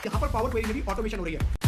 यहाँ पर power query में भी ऑटोमेशन हो रही है।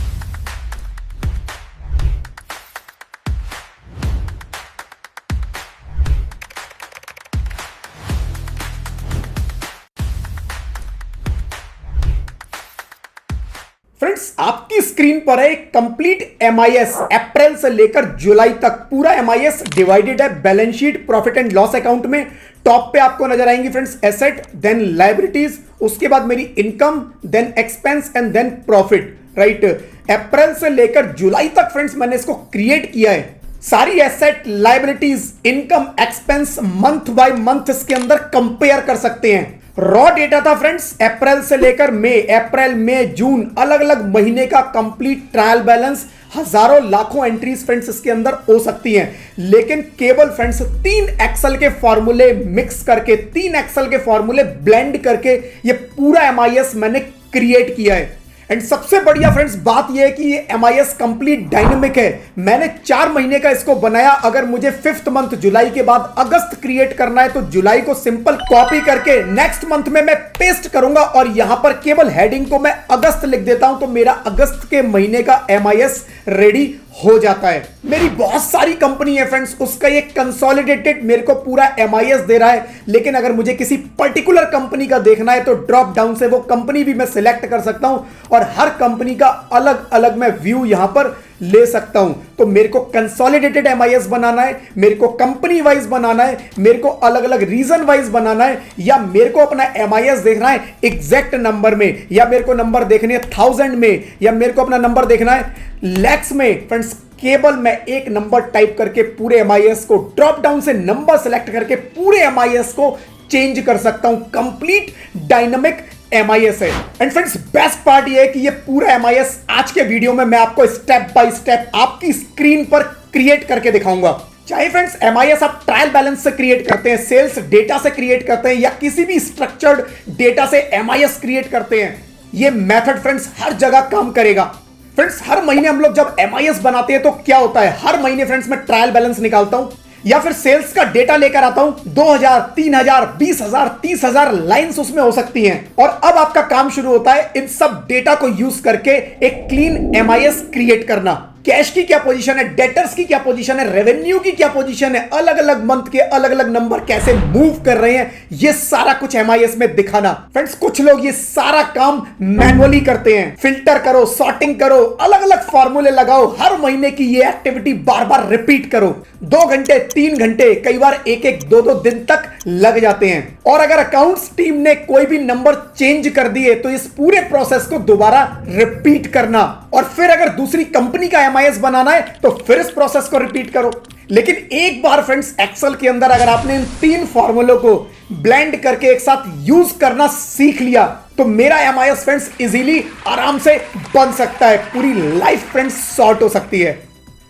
फ्रेंड्स, आपकी स्क्रीन पर है कंप्लीट एमआईएस अप्रैल से लेकर जुलाई तक पूरा एमआईएस डिवाइडेड है balance sheet profit and loss account में। टॉप पे आपको नजर आएंगी फ्रेंड्स एसेट, देन लायबिलिटीज, उसके बाद मेरी income, then expense and then profit. Right, अप्रैल से लेकर जुलाई तक फ्रेंड्स मैंने इसको क्रिएट किया है। सारी asset, liabilities, income, expense month by month इसके अंदर कंपेयर कर सकते हैं। रॉ डेटा था फ्रेंड्स अप्रैल से लेकर मई, अप्रैल मई जून अलग अलग महीने का कंप्लीट ट्रायल बैलेंस। हजारों लाखों एंट्रीज फ्रेंड्स इसके अंदर हो सकती हैं, लेकिन केवल फ्रेंड्स 3 एक्सेल के फॉर्मूले मिक्स करके, 3 एक्सेल के फॉर्मूले ब्लेंड करके ये पूरा एमआईएस मैंने क्रिएट किया है। एंड सबसे बढ़िया फ्रेंड्स बात यह है कि ये एमआईएस कंप्लीट डायनेमिक है। मैंने 4 महीने का इसको बनाया। अगर मुझे 5th मंथ जुलाई के बाद अगस्त क्रिएट करना है तो जुलाई को सिंपल कॉपी करके नेक्स्ट मंथ में मैं पेस्ट करूंगा और यहां पर केवल हेडिंग को मैं अगस्त लिख देता हूं तो मेरा अगस्त के महीने का एमआईएस रेडी हो जाता है। मेरी बहुत सारी कंपनी है फ्रेंड्स, उसका ये कंसोलिडेटेड मेरे को पूरा एमआईएस दे रहा है, लेकिन अगर मुझे किसी पर्टिकुलर कंपनी का देखना है तो ड्रॉप डाउन से वो कंपनी भी मैं सिलेक्ट कर सकता हूं और हर कंपनी का अलग अलग मैं व्यू यहां पर ले सकता हूं। तो मेरे को कंसोलिडेटेड एमआईएस बनाना है, मेरे को कंपनी वाइज बनाना है, मेरे को अलग अलग रीजन वाइज बनाना है, या मेरे को अपना एमआईएस देखना है एग्जैक्ट नंबर में, या मेरे को नंबर देखने 1000 में, या मेरे को अपना नंबर देखना है लैक्स में। फ्रेंड्स, केवल मैं एक नंबर टाइप करके पूरे एमआईएस को ड्रॉप डाउन से नंबर सेलेक्ट करके पूरे एमआईएस को चेंज कर सकता हूं। कंप्लीट डायनामिक एमआईएस है। एंड फ्रेंड्स, बेस्ट पार्ट ये है कि ये पूरा एमआईएस आज के वीडियो में मैं आपको स्टेप बाय स्टेप आपकी स्क्रीन पर क्रिएट करके दिखाऊंगा। चाहे फ्रेंड्स एमआईएस आप ट्रायल बैलेंस से क्रिएट करते हैं, सेल्स डेटा से क्रिएट करते हैं, या किसी भी स्ट्रक्चर्ड डेटा से एमआईएस क्रिएट करते हैं, ये मेथड फ्रेंड्स हर जगह काम करेगा। फ्रेंड्स, हर महीने हम लोग जब एमआईएस बनाते हैं तो क्या होता है, हर महीने फ्रेंड्स मैं ट्रायल बैलेंस निकालता हूं या फिर सेल्स का डेटा लेकर आता हूं। 2000, 3000, 20000, 30000 लाइंस उसमें हो सकती हैं, और अब आपका काम शुरू होता है इन सब डेटा को यूज करके एक क्लीन एमआईएस क्रिएट करना। कैश की क्या पोजीशन है, डेटर्स की क्या पोजीशन है, रेवेन्यू की क्या पोजीशन है, अलग अलग मंथ के अलग अलग नंबर कैसे मूव कर रहे हैं, ये सारा कुछ एमआईएस में दिखाना। फ्रेंड्स, कुछ लोग ये सारा काम मैनुअली करते हैं। फिल्टर करो, सॉर्टिंग करो, अलग अलग फॉर्मूले लगाओ, हर महीने की ये एक्टिविटी बार बार रिपीट करो। 2 घंटे, 3 घंटे, कई बार 1-1, 2-2 दिन तक लग जाते हैं। और अगर अकाउंट्स टीम ने कोई भी नंबर चेंज कर दिए तो इस पूरे प्रोसेस को दोबारा रिपीट करना, और फिर अगर दूसरी कंपनी का एमआईएस बनाना है तो फिर इस प्रोसेस को रिपीट करो। लेकिन एक बार फ्रेंड्स एक्सेल के अंदर अगर आपने इन 3 फॉर्मूलों को ब्लेंड करके एक साथ यूज करना सीख लिया तो मेरा एमआईएस फ्रेंड्स इजीली आराम से बन सकता है। पूरी लाइफ फ्रेंड्स सॉर्ट हो सकती है।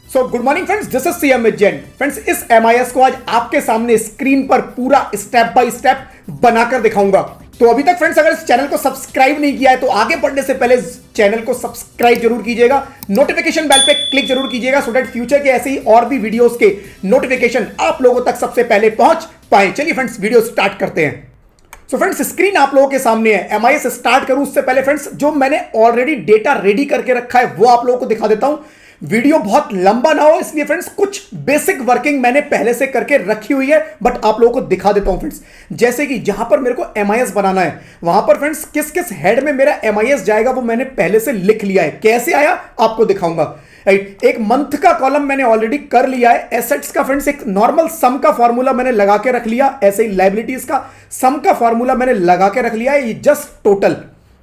So good morning friends, this is CM with Jain. Friends, इस एमआईएस को आज आपके सामने स्क्रीन पर पूरा स्टेप बाय स्टेप बनाकर दिखाऊंगा। तो अभी तक फ्रेंड्स अगर इस चैनल को सब्सक्राइब नहीं किया है तो आगे बढ़ने से पहले इस चैनल को सब्सक्राइब जरूर कीजिएगा, नोटिफिकेशन बेल पे क्लिक जरूर कीजिएगा, सो दैट फ्यूचर के ऐसे ही और भी वीडियोस के नोटिफिकेशन आप लोगों तक सबसे पहले पहुंच पाए। चलिए फ्रेंड्स, वीडियो स्टार्ट करते हैं। सो फ्रेंड्स, स्क्रीन आप लोगों के सामने है। एमआईएस स्टार्ट करूं उससे पहले फ्रेंड्स जो मैंने ऑलरेडी डेटा रेडी करके रखा है वो आप लोगों को दिखा देता हूं। वीडियो बहुत लंबा ना हो इसलिए फ्रेंड्स कुछ बेसिक वर्किंग मैंने पहले से करके रखी हुई है, बट आप लोगों को दिखा देता हूं फ्रेंड्स। जैसे कि जहां पर मेरे को एमआईएस बनाना है वहां पर फ्रेंड्स किस किस हेड में मेरा एमआईएस जाएगा वो मैंने पहले से लिख लिया है। कैसे आया आपको दिखाऊंगा। राइट, एक मंथ का कॉलम मैंने ऑलरेडी कर लिया है। एसेट्स का फ्रेंड्स एक नॉर्मल सम का फॉर्मूला मैंने लगा के रख लिया, ऐसे ही लायबिलिटीज का सम का फॉर्मूला मैंने लगा के रख लिया है, ये जस्ट टोटल।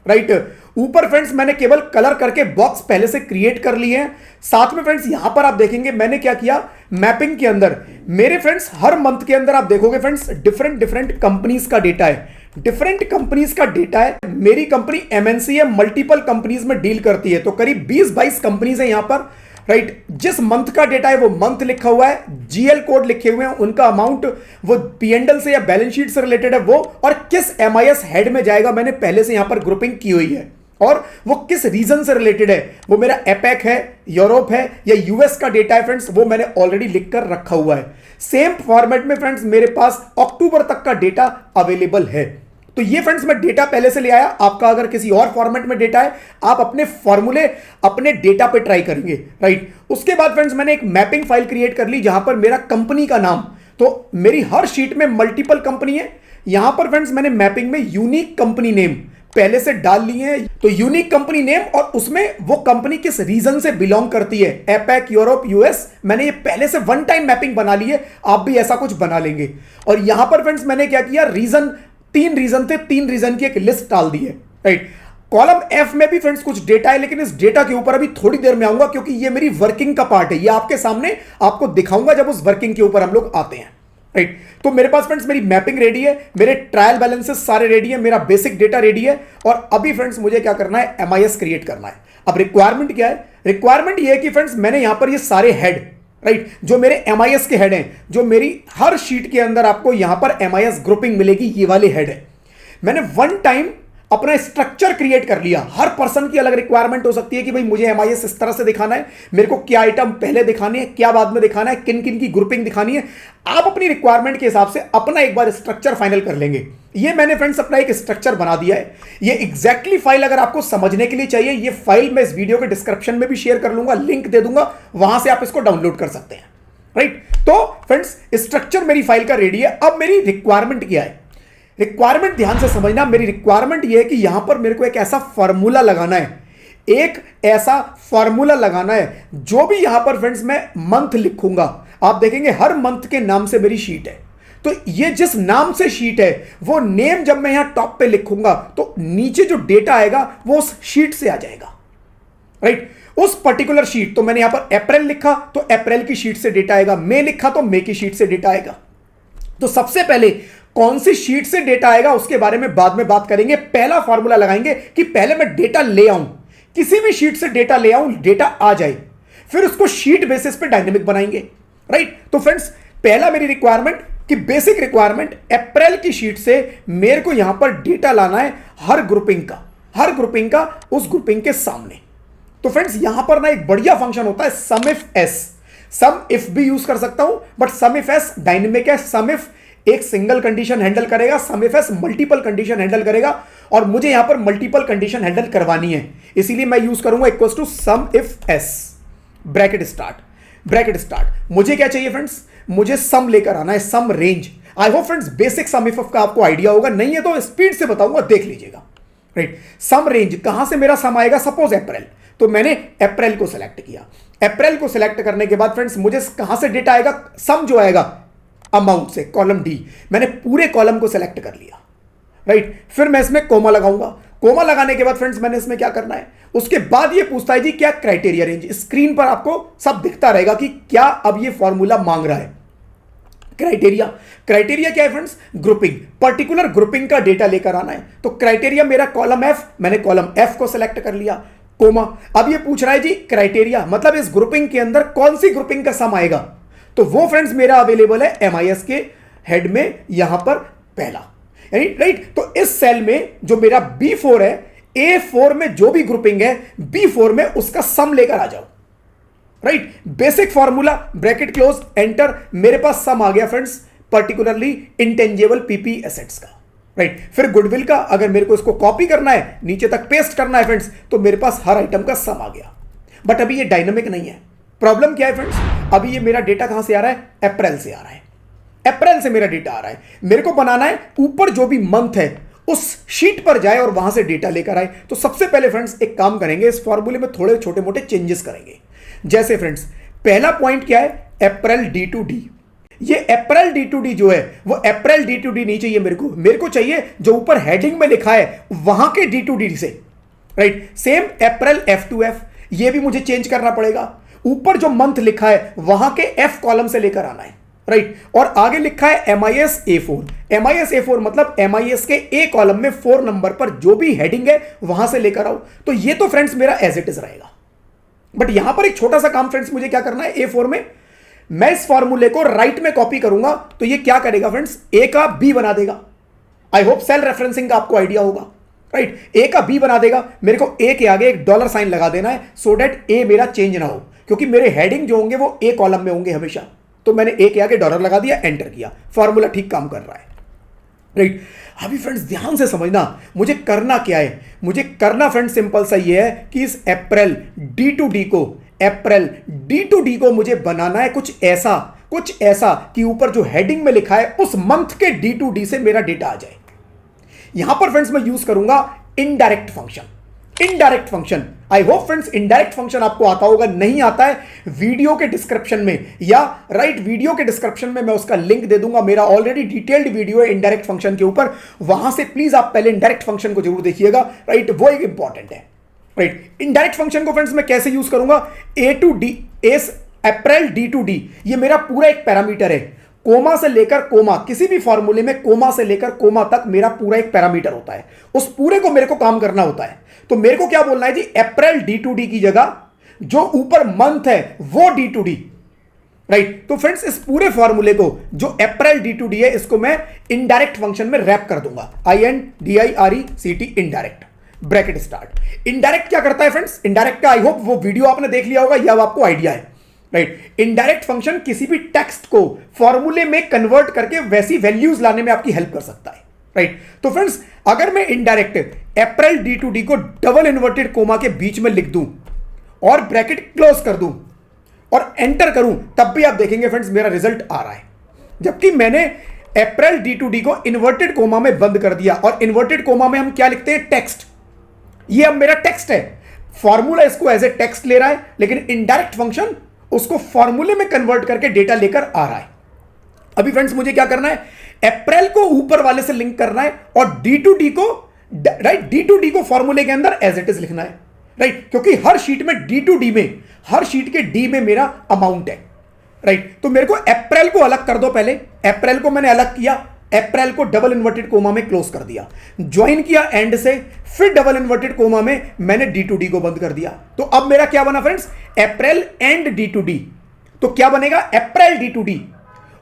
राइट, ऊपर फ्रेंड्स मैंने केवल कलर करके बॉक्स पहले से क्रिएट कर लिए हैं। साथ में फ्रेंड्स यहां पर आप देखेंगे मैंने क्या किया, मैपिंग के अंदर मेरे फ्रेंड्स हर मंथ के अंदर आप देखोगे फ्रेंड्स डिफरेंट कंपनीज का डेटा है, डिफरेंट कंपनीज का डेटा है। मेरी कंपनी एमएनसी है, मल्टीपल कंपनीज में डील करती है, तो करीब 20-22 कंपनीज है यहां पर। राइट, जिस मंथ का डेटा है वो मंथ लिखा हुआ है, जीएल कोड लिखे हुए हैं, उनका अमाउंट वो पीएनएल से या बैलेंस शीट से रिलेटेड है वो, और किस एमआईएस हेड में जाएगा मैंने पहले से यहां पर ग्रुपिंग की हुई है, और वो किस रीजन से रिलेटेड है, वो मेरा एपेक है, यूरोप है या यूएस का डेटा है फ्रेंड्स, वो मैंने ऑलरेडी लिखकर रखा हुआ है। सेम फॉर्मेट में फ्रेंड्स मेरे पास अक्टूबर तक का डेटा अवेलेबल है। तो ये फ्रेंड्स मैं डेटा पहले से ले आया। आपका अगर किसी और फॉर्मेट में डेटा है, आप अपने फॉर्मूले अपने डेटा पे ट्राई करेंगे, राइट। उसके बाद फ्रेंड्स मैंने एक मैपिंग फाइल क्रिएट कर ली जहां पर मेरा कंपनी का नाम, तो मेरी हर शीट में मल्टीपल कंपनी है। यहां पर फ्रेंड्स मैंने मैपिंग में यूनिक कंपनी नेम पहले से डाल लिए हैं। तो यूनिक कंपनी नेम और उसमें वो कंपनी किस रीजन से बिलोंग करती है, एपैक, यूरोप, यूएस, मैंने ये पहले से वन टाइम मैपिंग बना ली है। आप भी ऐसा कुछ बना लेंगे। और यहां पर फ्रेंड्स मैंने क्या किया, रीजन, 3 रीजन थे, 3 रीजन की एक लिस्ट डाल दी है, राइट। कॉलम एफ में भी फ्रेंड्स कुछ डेटा है, लेकिन इस डेटा के ऊपर अभी थोड़ी देर में आऊंगा क्योंकि ये मेरी वर्किंग का पार्ट है। ये आपके सामने आपको दिखाऊंगा जब उस वर्किंग के ऊपर हम लोग आते हैं, राइट। तो मेरे पास फ्रेंड्स मेरी मैपिंग रेडी है, मेरे ट्रायल बैलेंसेस सारे रेडी है, मेरा बेसिक डेटा रेडी है। और अभी फ्रेंड्स मुझे क्या करना है, एमआईएस क्रिएट करना है। अब रिक्वायरमेंट क्या है, रिक्वायरमेंट ये है कि फ्रेंड्स मैंने यहां पर ये सारे हेड, राइट, जो मेरे एमआईएस के हेड हैं, जो मेरी हर शीट के अंदर आपको यहां पर एमआईएस ग्रुपिंग मिलेगी, ये वाले हेड है। मैंने वन टाइम अपना स्ट्रक्चर क्रिएट कर लिया। हर पर्सन की अलग रिक्वायरमेंट हो सकती है कि भाई मुझे एमआईएस इस तरह से दिखाना है, मेरे को क्या आइटम पहले दिखाने है, क्या बाद में दिखाना है, किन किन की ग्रुपिंग दिखानी है। आप अपनी रिक्वायरमेंट के हिसाब से अपना एक बार स्ट्रक्चर फाइनल कर लेंगे। ये मैंने फ्रेंड्स अपना एक स्ट्रक्चर बना दिया है। ये एग्जैक्टली फाइल अगर आपको समझने के लिए चाहिए, ये फाइल मैं इस वीडियो के डिस्क्रिप्शन में भी शेयर कर लूंगा, लिंक दे दूंगा, वहां से आप इसको डाउनलोड कर सकते हैं, राइट। तो फ्रेंड्स स्ट्रक्चर मेरी फाइल का रेडी है। अब मेरी रिक्वायरमेंट क्या है, रिक्वायरमेंट ध्यान से समझना। मेरी रिक्वायरमेंट यह है कि यहां पर मेरे को एक ऐसा फॉर्मूला लगाना है, एक ऐसा फॉर्मूला लगाना है जो भी यहां पर फ्रेंड्स मैं मंथ लिखूंगा, आप देखेंगे हर मंथ के नाम से मेरी शीट है। तो ये जिस नाम से शीट है वो नेम जब मैं यहां टॉप पे लिखूंगा तो नीचे जो डेटा आएगा वो उस शीट से आ जाएगा, राइट। उस पर्टिकुलर शीट, तो मैंने यहां पर अप्रैल लिखा तो अप्रैल की शीट से डेटा आएगा, मई लिखा तो मई की शीट से डेटा आएगा। तो सबसे पहले कौन सी शीट से डेटा आएगा उसके बारे में बाद में बात करेंगे। पहला फॉर्मूला लगाएंगे कि पहले मैं डेटा ले आऊं, किसी भी शीट से डेटा ले आऊं, डेटा आ जाए, फिर उसको शीट बेसिस पे डायनेमिक बनाएंगे, राइट। तो फ्रेंड्स पहला मेरी रिक्वायरमेंट कि बेसिक रिक्वायरमेंट अप्रैल की शीट से मेरे को यहां पर डेटा लाना है हर ग्रुपिंग का उस ग्रुपिंग के सामने। तो फ्रेंड्स यहां पर ना एक बढ़िया फंक्शन होता है सम इफ एस। सम इफ भी यूज कर सकता हूं but some if S dynamic है। सम इफ एक सिंगल कंडीशन हैंडल करेगा, सम if S multiple condition handle करेगा, और मुझे यहां पर मल्टीपल कंडीशन हैंडल करवानी है, इसीलिए मैं यूज करूंगा equals to some if S, bracket start. मुझे क्या चाहिए फ्रेंड्स, मुझे सम लेकर आना है, sum range. I hope friends basic sumif का आपको आइडिया होगा, नहीं है तो स्पीड से बताऊंगा, देख लीजिएगा, राइट। सम रेंज, कहां से मेरा सम आएगा, सपोज अप्रैल, तो मैंने अप्रैल को सिलेक्ट किया। अप्रैल को सिलेक्ट करने के बाद फ्रेंड्स मुझे कहां से डेटा आएगा, सम जो आएगा अमाउंट से, कॉलम डी। मैंने पूरे कॉलम को सिलेक्ट कर लिया, राइट। फिर मैं इसमें कोमा लगाऊंगा। कोमा लगाने के बाद फ्रेंड्स मैंने इसमें क्या करना है, उसके बाद ये पूछता है जी क्या क्राइटेरिया रेंज। स्क्रीन पर आपको सब दिखता रहेगा कि क्या अब ये फॉर्मूला मांग रहा है। क्राइटेरिया क्या है फ्रेंड्स, ग्रुपिंग, पर्टिकुलर ग्रुपिंग का डेटा लेकर आना है। तो क्राइटेरिया मेरा कॉलम एफ, मैंने कॉलम एफ को सिलेक्ट कर लिया, कोमा। अब ये पूछ रहा है जी क्राइटेरिया मतलब इस ग्रुपिंग के अंदर कौन सी ग्रुपिंग का सम आएगा, तो वो फ्रेंड्स मेरा अवेलेबल है एमआईएस के हेड में यहां पर पहला, राइट। तो इस सेल में जो मेरा B4 है, A4 में जो भी ग्रुपिंग है B4 में उसका सम लेकर आ जाओ, right. Basic formula, bracket close, enter, मेरे पास सम आ गया friends, particularly intangible PP assets का, राइट। फिर गुडविल का अगर मेरे को इसको कॉपी करना है, नीचे तक पेस्ट करना है फ्रेंड्स, तो मेरे पास हर आइटम का सम आ गया। बट अभी ये डायनामिक नहीं है। प्रॉब्लम क्या है फ्रेंड्स, अभी ये मेरा डेटा कहां से आ रहा है, अप्रैल से आ रहा है। अप्रैल से मेरा डेटा आ रहा है, मेरे को बनाना है ऊपर जो भी मंथ है उस शीट पर जाए और वहां से डेटा लेकर आए। तो सबसे पहले फ्रेंड्स एक काम करेंगे, इस फॉर्मूले में थोड़े छोटे मोटे चेंजेस करेंगे। जैसे फ्रेंड्स पहला पॉइंट क्या है, अप्रैल डी टू डी। ये अप्रैल डी टू डी जो है वो अप्रैल डी टू डी नहीं चाहिए मेरे को चाहिए जो ऊपर हेडिंग में लिखा है वहां के डी टू डी से, राइट। सेम अप्रैल एफ टू एफ, ये भी मुझे चेंज करना पड़ेगा। ऊपर जो मंथ लिखा है वहां के एफ कॉलम से लेकर आना है, राइट। और आगे लिखा है एमआईएस A4। एमआईएस A4 मतलब एमआईएस के ए कॉलम में 4 नंबर पर जो भी हेडिंग है वहां से लेकर आओ। तो ये तो फ्रेंड्स मेरा एज इट इज रहेगा। बट यहां पर एक छोटा सा काम फ्रेंड्स मुझे क्या करना है, A4 में मैं इस फॉर्मूले को राइट में कॉपी करूंगा तो ये क्या करेगा फ्रेंड्स, ए का बी बना देगा। आई होप सेल रेफरेंसिंग का आपको आइडिया होगा, राइट। ए का बी बना देगा, मेरे को ए के आगे एक डॉलर साइन लगा देना है सो डेट ए मेरा चेंज ना हो, क्योंकि मेरे हेडिंग जो होंगे वो ए कॉलम में होंगे हमेशा। तो मैंने ए के आगे डॉलर लगा दिया, एंटर किया, फॉर्मूला ठीक काम कर रहा है, राइट। अभी फ्रेंड्स ध्यान से समझना, मुझे करना क्या है, मुझे करना फ्रेंड्स सिंपल सा ये है कि इस अप्रैल डी टू डी को मुझे बनाना है कुछ ऐसा कि ऊपर जो हेडिंग में लिखा है उस मंथ के डी टू डी से मेरा डेटा आ जाए। यहां पर फ्रेंड्स मैं यूज करूंगा इनडायरेक्ट फंक्शन। आई होप फ्रेंड्स इनडायरेक्ट फंक्शन आपको आता होगा, नहीं आता है वीडियो के डिस्क्रिप्शन में या वीडियो के डिस्क्रिप्शन में मैं उसका लिंक दे दूंगा। मेरा ऑलरेडी डिटेल्ड वीडियो है इनडायरेक्ट फंक्शन के ऊपर, वहां से प्लीज आप पहले इनडायरेक्ट फंक्शन को जरूर देखिएगा। राइट, वो एक इंपॉर्टेंट है। राइट, इनडायरेक्ट फंक्शन को फ्रेंड्स मैं कैसे यूज करूंगा, ए टू डी एस अप्रैल डी टू डी, ये मेरा पूरा एक पैरामीटर है। कोमा से लेकर कोमा, किसी भी फॉर्मूले में कोमा से लेकर कोमा तक मेरा पूरा एक पैरामीटर होता है, उस पूरे को मेरे को काम करना होता है। तो मेरे को क्या बोलना है जी, अप्रैल डी टू डी की जगह जो ऊपर मंथ है वो डी टू डी। राइट, तो फ्रेंड्स इस पूरे फॉर्मूले को जो अप्रैल डी टू डी है इसको मैं इनडायरेक्ट फंक्शन में रैप कर दूंगा, INDIRECT indirect, bracket start. Indirect क्या करता है फ्रेंड्स, इनडायरेक्ट का आई होप वो वीडियो आपने देख लिया होगा या आपको आइडिया है। राइट, इनडायरेक्ट फंक्शन किसी भी टेक्स्ट को फॉर्मूले में कन्वर्ट करके वैसी वैल्यूज लाने में आपकी हेल्प कर सकता है। राइट, तो फ्रेंड्स अगर मैं indirect April D two D को डबल इन्वर्टेड कोमा के बीच में लिख दूं और ब्रैकेट क्लोज कर दूं और एंटर करूं, तब भी आप देखेंगे फ्रेंड्स मेरा रिजल्ट आ रहा है। जबकि मैंने अप्रैल डी टू डी को इन्वर्टेड कोमा में बंद कर दिया, और इन्वर्टेड कोमा में हम क्या लिखते हैं, टेक्स्ट। ये अब मेरा टेक्स्ट है, फॉर्मूला इसको एज ए टेक्स्ट ले रहा है, लेकिन इनडायरेक्ट फंक्शन उसको फॉर्मूले में कन्वर्ट करके डेटा लेकर आ रहा है। अभी फ्रेंड्स मुझे क्या करना है, अप्रैल को ऊपर वाले से लिंक करना है और डी टू डी को, राइट, डी टू डी को फॉर्मूले के अंदर एज इट इज लिखना है। राइट, क्योंकि हर शीट में डी टू डी में, हर शीट के डी में मेरा अमाउंट है। राइट, तो मेरे को अप्रैल को अलग कर दो, पहले अप्रैल को मैंने अलग किया, अप्रैल को डबल इन्वर्टेड कोमा में क्लोज कर दिया, ज्वाइन किया एंड से, फिर डबल इन्वर्टेड कोमा में मैंने डी टू डी को बंद कर दिया। तो अब मेरा क्या बना friends, April and D two D. तो क्या बनेगा, अप्रैल डी टू डी,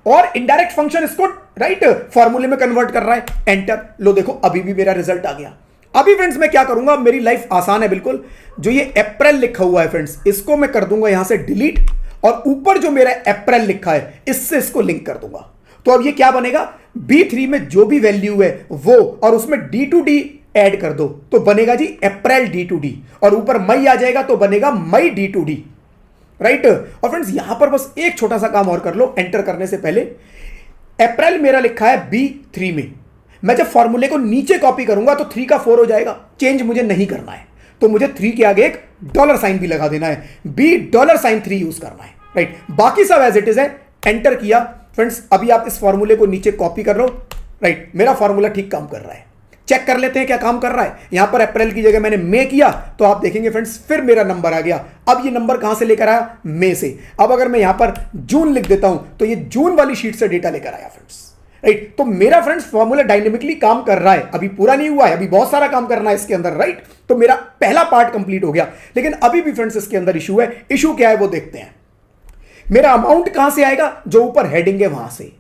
और इनडायरेक्ट फंक्शन इसको राइट फॉर्मूले में कन्वर्ट कर रहा है, एंटर। लो देखो अभी भी मेरा रिजल्ट आ गया। अभी फ्रेंड्स मैं क्या करूंगा, मेरी लाइफ आसान है बिल्कुल। जो ये अप्रैल लिखा हुआ है फ्रेंड्स, इसको मैं कर दूंगा यहां से डिलीट, और ऊपर जो मेरा अप्रैल लिखा है इससे इसको लिंक कर दूंगा। तो अब ये क्या बनेगा, B3 में जो भी वैल्यू है वो, और उसमें D2D ऐड कर दो तो बनेगा जी अप्रैल D2D, और ऊपर मई आ जाएगा तो बनेगा मई D2D। राइट, और फ्रेंड्स यहां पर बस एक छोटा सा काम और कर लो, एंटर करने से पहले अप्रैल मेरा लिखा है B3 में, मैं जब फॉर्मूले को नीचे कॉपी करूंगा तो 3 का 4 हो जाएगा, चेंज मुझे नहीं करना है। तो मुझे 3 के आगे एक डॉलर साइन भी लगा देना है, $3 यूज करना है। राइट, बाकी सब एज इट इज है, एंटर किया। फ्रेंड्स अभी आप इस फॉर्मूले को नीचे कॉपी कर लो। राइट, मेरा फॉर्मूला ठीक काम कर रहा है, चेक कर लेते हैं क्या काम कर रहा है। यहां पर अप्रैल की जगह मैंने मई किया तो आप देखेंगे फ्रेंड्स फिर मेरा नंबर आ गया। अब ये नंबर कहां से लेकर आया, मई से। अब अगर मैं यहां पर जून लिख देता हूं तो ये जून वाली शीट से डेटा लेकर आया फ्रेंड्स। राइट, तो मेरा फ्रेंड्स फॉर्मूला डायनेमिकली काम कर रहा है, अभी पूरा नहीं हुआ है, अभी बहुत सारा काम करना है इसके अंदर। राइट, तो मेरा पहला पार्ट कंप्लीट हो गया, लेकिन अभी भी फ्रेंड्स इसके अंदर इशू है। इशू क्या है वो देखते हैं। मेरा अमाउंट कहां से आएगा, जो ऊपर हेडिंग है वहां से।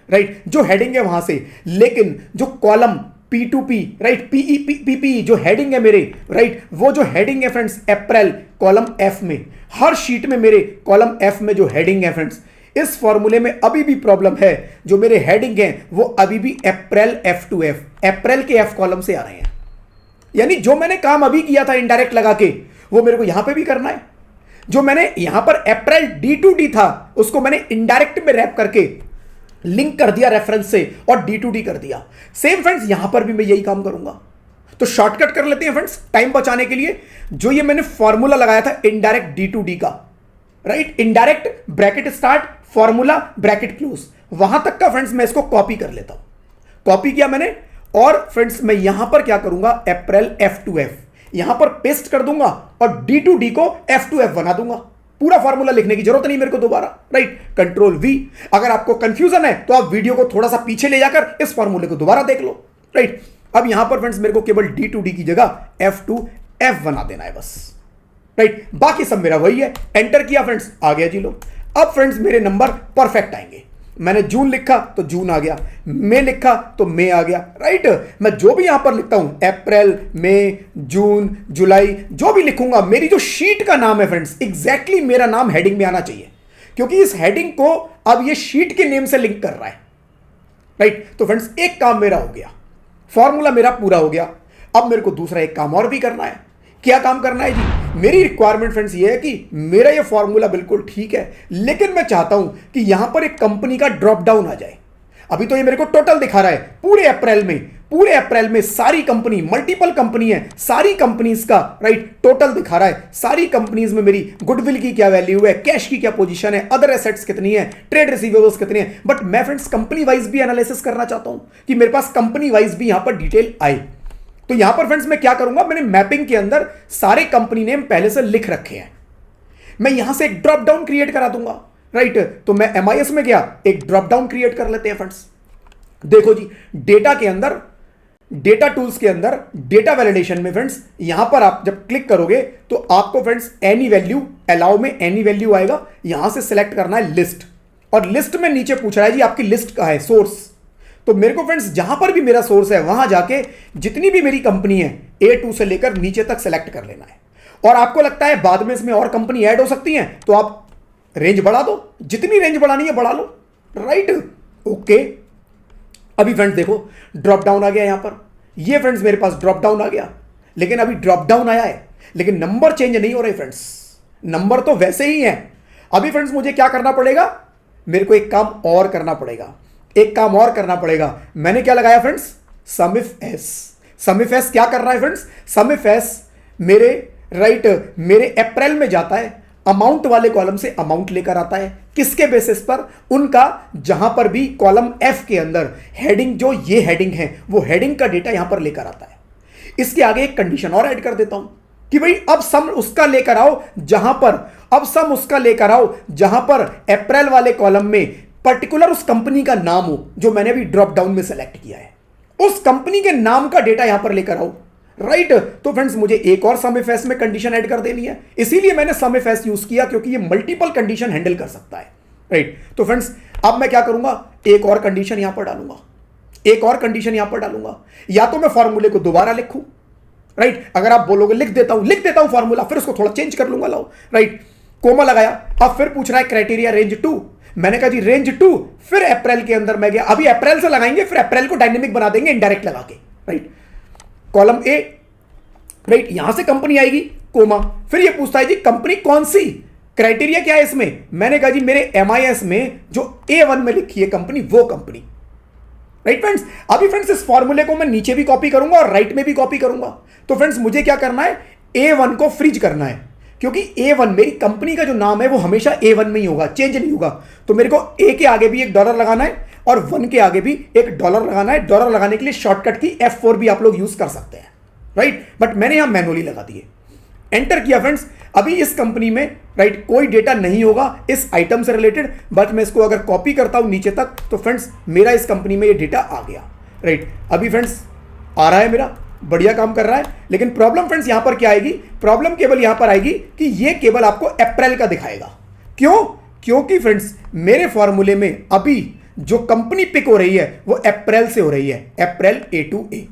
राइट, जो हेडिंग है वहां से, लेकिन जो कॉलम P2P, राइट, PEPP जो हेडिंग है मेरे, राइट, वो जो हेडिंग है फ्रेंड्स अप्रैल कॉलम F में, हर शीट में मेरे कॉलम F में जो हेडिंग है फ्रेंड्स, इस फॉर्मूले में अभी भी प्रॉब्लम है। जो मेरे हेडिंग है वो अभी भी अप्रैल F2F, अप्रैल के F कॉलम से आ रहे हैं। यानी जो मैंने काम अभी किया था इनडायरेक्ट लगा के, वो मेरे को यहां पे भी करना है। जो मैंने यहां पर अप्रैल D2D था उसको मैंने इनडायरेक्ट में रैप करके लिंक कर दिया रेफरेंस से और D2D कर दिया। सेम फ्रेंड्स यहां पर भी मैं यही काम करूंगा। तो शॉर्टकट कर लेते हैं फ्रेंड्स टाइम बचाने के लिए। जो ये मैंने फॉर्मूला लगाया था इनडायरेक्ट D2D का, right, indirect bracket start formula bracket close, वहां तक का फ्रेंड्स मैं इसको कॉपी कर लेता हूं। कॉपी किया मैंने, और फ्रेंड्स मैं यहां पर क्या करूंगा, अप्रैल F2F यहां पर पेस्ट कर दूंगा और D2D को F2F बना दूंगा। पूरा फॉर्मूला लिखने की जरूरत नहीं मेरे को दोबारा। Right, control V। अगर आपको कंफ्यूजन है तो आप वीडियो को थोड़ा सा पीछे ले जाकर इस फॉर्मूले को दोबारा देख लो। राइट, अब यहां पर फ्रेंड्स मेरे को केवल D2D की जगह F2F बना देना है बस। राइट, बाकी सब मेरा वही है। एंटर किया फ्रेंड्स, आ गया जी लो। अब फ्रेंड्स मेरे नंबर परफेक्ट आएंगे। मैंने जून लिखा तो जून आ गया, मई लिखा तो मई आ गया। राइट, मैं जो भी यहां पर लिखता हूं अप्रैल, मई, जून, जुलाई, जो भी लिखूंगा, मेरी जो शीट का नाम है फ्रेंड्स एग्जैक्टली मेरा नाम हेडिंग में आना चाहिए, क्योंकि इस हेडिंग को अब ये शीट के नेम से लिंक कर रहा है। राइट। तो फ्रेंड्स एक काम मेरा हो गया, फॉर्मूला मेरा पूरा हो गया। अब मेरे को दूसरा एक काम और भी करना है। क्या काम करना है जी? मेरी रिक्वायरमेंट फ्रेंड्स ये है कि मेरा ये फॉर्मूला बिल्कुल ठीक है, लेकिन मैं चाहता हूं कि यहां पर एक कंपनी का ड्रॉप डाउन आ जाए। अभी तो ये मेरे को टोटल दिखा रहा है पूरे अप्रैल में सारी कंपनी, मल्टीपल कंपनी है, सारी कंपनीज का राइट टोटल दिखा रहा है। सारी कंपनीज में मेरी गुडविल की क्या वैल्यू है, कैश की क्या पोजीशन है, अदर एसेट्स कितनी है, ट्रेड रिसीवेबल्स कितनी है। बट मैं फ्रेंड्स कंपनी वाइज भी एनालिसिस करना चाहता हूं कि मेरे पास कंपनी वाइज भी यहां पर डिटेल आए। तो यहां पर फ्रेंड्स मैं क्या करूंगा, मैंने मैपिंग के अंदर सारे कंपनी नेम पहले से लिख रखे हैं। मैं यहां से एक ड्रॉप डाउन क्रिएट करा दूंगा, राइट। तो मैं एमआईएस में गया, एक ड्रॉप डाउन क्रिएट कर लेते हैं फ्रेंड्स। देखो जी, डेटा के अंदर, डेटा टूल्स के अंदर डेटा वैलिडेशन में फ्रेंड्स यहां पर आप जब क्लिक करोगे तो आपको फ्रेंड्स एनी वैल्यू, अलाउ में एनी वैल्यू आएगा। यहां से सिलेक्ट करना है लिस्ट, और लिस्ट में नीचे पूछ रहा है जी आपकी लिस्ट का है सोर्स। तो मेरे को फ्रेंड्स जहां पर भी मेरा सोर्स है वहां जाके जितनी भी मेरी कंपनी है A2 से लेकर नीचे तक सेलेक्ट कर लेना है। और आपको लगता है बाद में इसमें और कंपनी ऐड हो सकती है तो आप रेंज बढ़ा दो, जितनी रेंज बढ़ानी है बढ़ा लो, राइट। ओके, अभी फ्रेंड्स देखो ड्रॉप डाउन आ गया यहां पर। ये फ्रेंड्स मेरे पास ड्रॉप डाउन आ गया, लेकिन अभी ड्रॉप डाउन आया है, लेकिन नंबर चेंज नहीं हो रहे फ्रेंड्स, नंबर तो वैसे ही है। अभी फ्रेंड्स मुझे क्या करना पड़ेगा, मेरे को एक काम और करना पड़ेगा, एक काम और करना पड़ेगा। मैंने क्या लगाया friends, sum if S. Some if S क्या कर रहा है फ्रेंड्स, सम इफ एस मेरे राइट मेरे अप्रैल में जाता है, अमाउंट वाले कॉलम से अमाउंट लेकर आता है। किसके बेसिस पर, उनका जहां पर भी कॉलम एफ के अंदर हेडिंग, जो ये हेडिंग है वो हेडिंग का डेटा यहां पर लेकर आता है। इसके आगे एक कंडीशन और ऐड कर देता हूं कि भाई अब सम उसका लेकर आओ जहां पर, अब सम उसका लेकर आओ जहां पर अप्रैल वाले कॉलम में पर्टिकुलर उस कंपनी का नाम हो जो मैंने अभी ड्रॉप डाउन में सेलेक्ट किया है, उस कंपनी के नाम का डेटा यहां पर लेकर आओ, राइट। तो फ्रेंड्स मुझे एक और सम इफ एस में कंडीशन ऐड कर देनी है, इसीलिए मैंने सम इफ एस यूज किया क्योंकि ये मल्टीपल कंडीशन हैंडल कर सकता है, राइट। तो फ्रेंड्स अब मैं क्या करूंगा, एक और कंडीशन यहां पर डालूंगा, एक और कंडीशन यहां पर डालूंगा। या तो मैं फॉर्मूले को दोबारा लिखूं, राइट। अगर आप बोलोगे लिख देता हूं फॉर्मूला, फिर उसको थोड़ा चेंज कर लूंगा, लाओ, राइट। कोमा लगाया, अब फिर पूछ रहा है क्राइटेरिया रेंज 2। मैंने कहा जी रेंज 2, फिर अप्रैल के अंदर मैं गया, अभी अप्रैल से लगाएंगे, फिर अप्रैल को डायनेमिक बना देंगे इनडायरेक्ट लगा के, राइट। कॉलम ए, राइट, यहां से कंपनी आएगी, कोमा, फिर ये पूछता है जी कंपनी कौन सी, क्राइटेरिया क्या है इसमें। मैंने कहा जी मेरे एमआईएस में जो A1 में लिखी है कंपनी, वो कंपनी, राइट फ्रेंड्स। अभी फ्रेंड्स इस फॉर्मूले को मैं नीचे भी कॉपी करूंगा और राइट में भी कॉपी करूंगा। तो फ्रेंड्स मुझे क्या करना है, A1 को फ्रीज करना है, क्योंकि A1 मेरी कंपनी का जो नाम है वो हमेशा A1 में ही होगा, चेंज नहीं होगा। तो मेरे को A के आगे भी एक डॉलर लगाना है और 1 के आगे भी एक डॉलर लगाना है। डॉलर लगाने के लिए शॉर्टकट की F4 भी आप लोग यूज कर सकते हैं, राइट। बट मैंने यहां मैनुअली लगा दिए, एंटर किया फ्रेंड्स। अभी इस कंपनी में राइट कोई डेटा नहीं होगा इस आइटम से रिलेटेड, बट मैं इसको अगर कॉपी करता हूं नीचे तक तो फ्रेंड्स मेरा इस कंपनी में ये डेटा आ गया, राइट। अभी फ्रेंड्स आ रहा है मेरा, बढ़िया काम कर रहा है। लेकिन प्रॉब्लम फ्रेंड्स यहां पर क्या आएगी, प्रॉब्लम केवल यहां पर आएगी कि ये केवल आपको अप्रैल का दिखाएगा। क्यों, क्योंकि फ्रेंड्स मेरे फॉर्मूले में अभी जो कंपनी पिक हो रही है वो अप्रैल से हो रही है, अप्रैल A2A,